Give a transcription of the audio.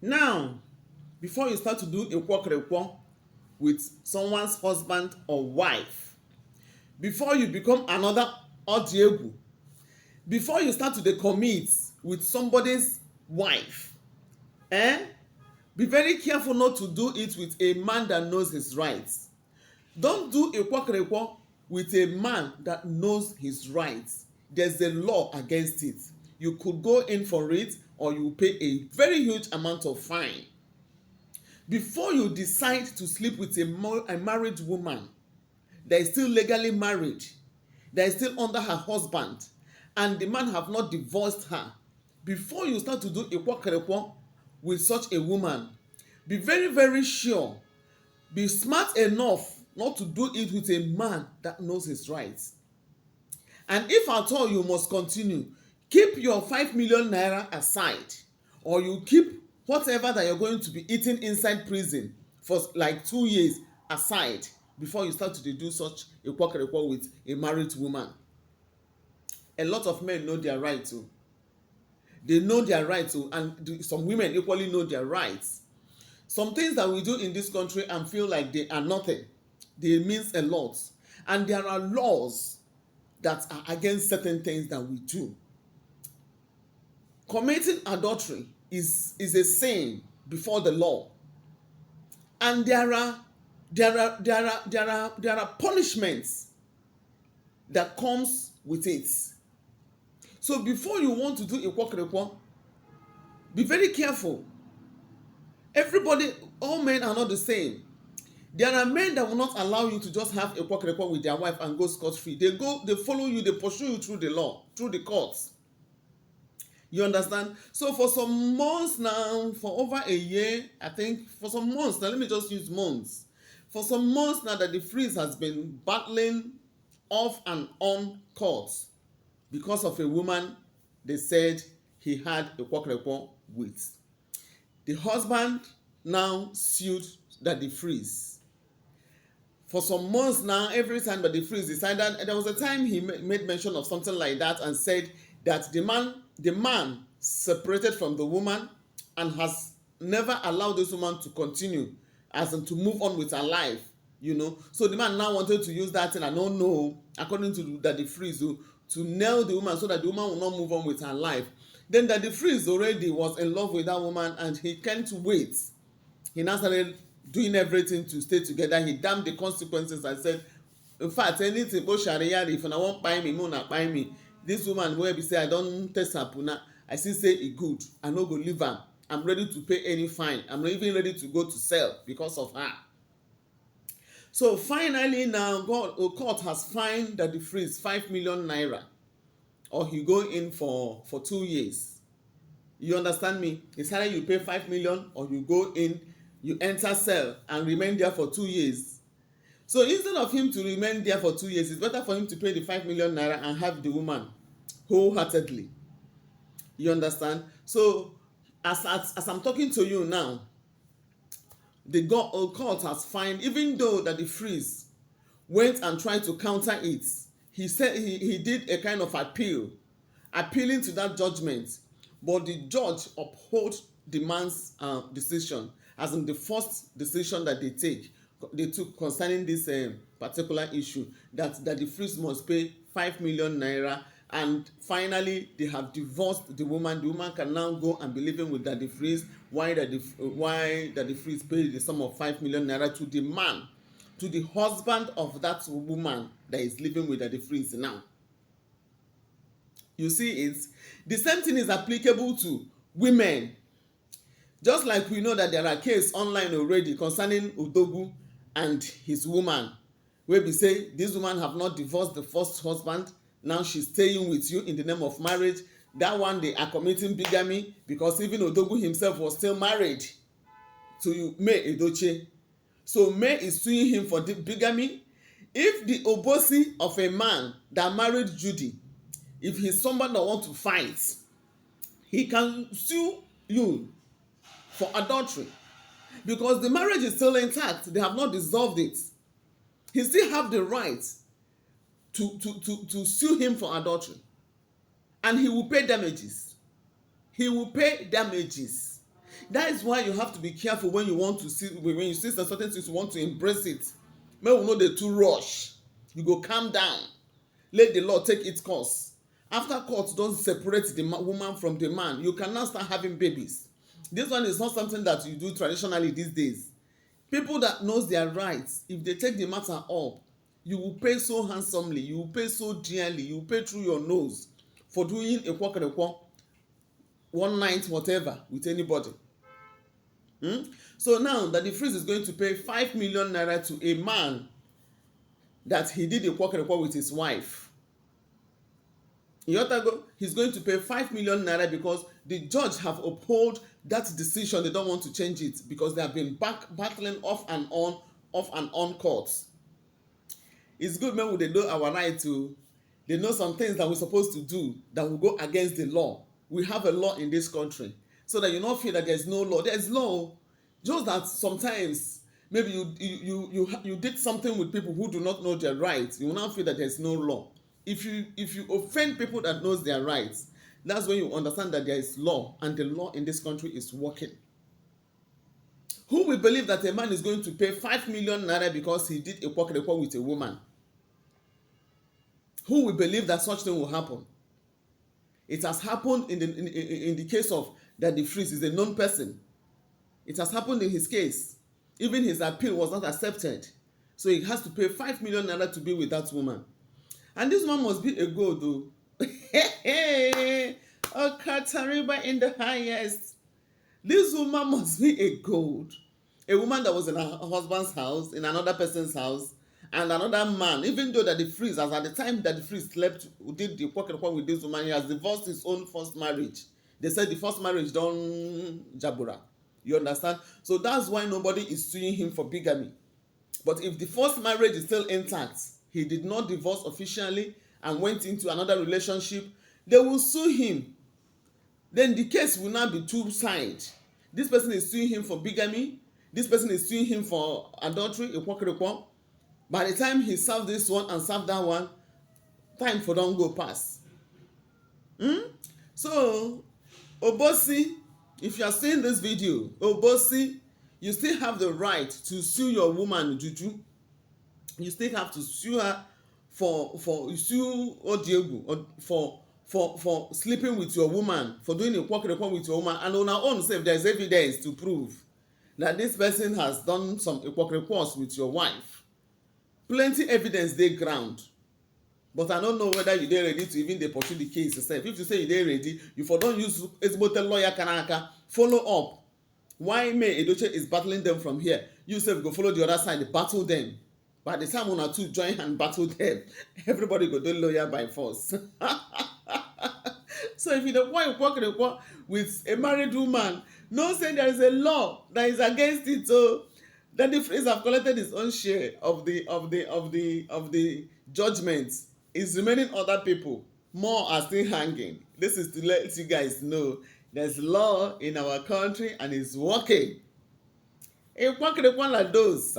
Now, before you start to do ikwokirikwo with someone's husband or wife, before you become another odiegu, before you start to dey commit with somebody's wife, eh? Be very careful not to do it with a man that knows his rights. Don't do ikwokirikwo with a man that knows his rights. There's a law against it. You could go in for it, or you pay a very huge amount of fine. Before you decide to sleep with a married woman that is still legally married, that is still under her husband, and the man have not divorced her, before you start to do ikwokirikwo with such a woman, be very very sure, be smart enough not to do it with a man that knows his rights. And if at all you must continue, keep your 5 million naira aside, or you keep whatever that you're going to be eating inside prison for like 2 years aside before you start to do such a ikwokirikwo with a married woman. A lot of men know their rights o. They know their rights o, and some women equally know their rights. Some things that we do in this country and feel like they are nothing, they means a lot. And there are laws that are against certain things that we do. Committing adultery is a sin before the law, and there are punishments that comes with it. So before you want to do ikwokirikwo, be very careful. Everybody, all men are not the same. There are men that will not allow you to just have ikwokirikwo with their wife and go scot-free. They follow you, they pursue you through the law, through the courts. You understand? So for some months now, for over a year, I think, for some months now, let me just use months. For some months now that the freeze has been battling off and on courts because of a woman they said he had ikwokirikwo with. The husband now sued Daddy Freeze. For some months now, every time Daddy Freeze decided, there was a time he made mention of something like that and said that the man separated from the woman and has never allowed this woman to continue, as in to move on with her life, you know. So the man now wanted to use that thing, I don't know, according to Daddy Freeze, to nail the woman so that the woman will not move on with her life. Then Daddy Freeze already was in love with that woman and he can't wait. He now started doing everything to stay together. He damned the consequences and said, in fact, anything go sharia, if I won't buy me, not buy me. This woman wey be say I don test her puna, I still say e good, I no go leave am, I'm ready to pay any fine, I'm even ready to go to cell because of her. So finally now, court has fined Daddy Freeze 5 million naira, or he go in for 2 years. You understand me? It's either you pay 5 million or you go in, you enter cell and remain there for 2 years. So instead of him to remain there for 2 years, it's better for him to pay the 5 million naira and have the woman wholeheartedly. You understand? So as I'm talking to you now, the court has fined, even though that the Freeze went and tried to counter it. He said he did a kind of appealing to that judgment, but the judge upheld the man's decision, as in the first decision that they took concerning this particular issue, that the Freeze must pay 5 million naira, and finally they have divorced the woman. The woman can now go and be living with Daddy Freeze, why Daddy Freeze paid the sum of 5 million naira to the man, to the husband of that woman that is living with Daddy Freeze now. You see it? The same thing is applicable to women. Just like we know that there are cases online already concerning Odogwu and his woman, wey be say this woman have not divorced the first husband, now she's staying with you in the name of marriage. That one they are committing bigamy, because even Odogwu himself was still married to May Edochie. So May is suing him for the bigamy. If the obosi of a man that married Judy, if he's someone that want to fight, he can sue you for adultery, because the marriage is still intact. They have not dissolved it. He still have the right to sue him for adultery, and he will pay damages. He will pay damages. That is why you have to be careful when you want to see, when you see some certain things, you want to embrace it. May we know the too rush. You go calm down. Let the law take its course. After court don separate the woman from the man, you can now start having babies. This one is not something that you do traditionally these days. People that knows their rights, if they take the matter up, you will pay so handsomely, you will pay so dearly, you will pay through your nose for doing ikwokirikwo one night whatever with anybody. So now that the priest is going to pay 5 million naira to a man that he did ikwokirikwo with his wife. Yotago, he's going to pay 5 million naira because the judge have upheld that decision. They don't want to change it because they have been battling off and on courts. It's good men they know our right to, they know some things that we're supposed to do that will go against the law. We have a law in this country, so that you not feel that there's no law. There's law, just that sometimes maybe you did something with people who do not know their rights. You will now feel that there's no law. If you offend people that knows their rights, that's when you understand that there is law, and the law in this country is working. Who will believe that a man is going to pay 5 million naira because he did ikwokirikwo with a woman? Who will believe that such thing will happen? It has happened in the case of that the priest is a known person. It has happened in his case. Even his appeal was not accepted. So he has to pay 5 million naira to be with that woman. And this woman must be a gold, though. Oh, Katariba in the highest. This woman must be a gold. A woman that was in her husband's house, in another person's house, and another man, even though that the priest, as at the time that the priest slept, did the ikwokirikwo with this woman, he has divorced his own first marriage. They said the first marriage done jabura. You understand? So that's why nobody is suing him for bigamy. But if the first marriage is still intact, he did not divorce officially and went into another relationship, they will sue him. Then the case will now be two-sided. This person is suing him for bigamy. This person is suing him for adultery, ikwokirikwo. By the time he served this one and served that one, time for don't go past. So, Obosi, if you are seeing this video, Obosi, you still have the right to sue your woman, Juju. You still have to sue her for sue Odiegu for sleeping with your woman, for doing ikwokirikwo with your woman, and on our own self, there is evidence to prove that this person has done some ikwokirikwos with your wife. Plenty evidence dey ground, but I don't know whether you dey ready to even dey pursue the case yourself. If you say you dey ready, you for don use ezigbote lawyer kanaka follow up. Why May Edoche is battling them from here, you sef go follow the other side, battle them. By the time una two join and battle them, everybody go do lawyer by force. So if you dey ikwokirikwo with a married woman, know say there is a law that is against it. So then the priest have collected his own share of the judgment. Is remaining other people. More are still hanging. This is to let you guys know there's law in our country and it's working. Ikwokirikwo like those.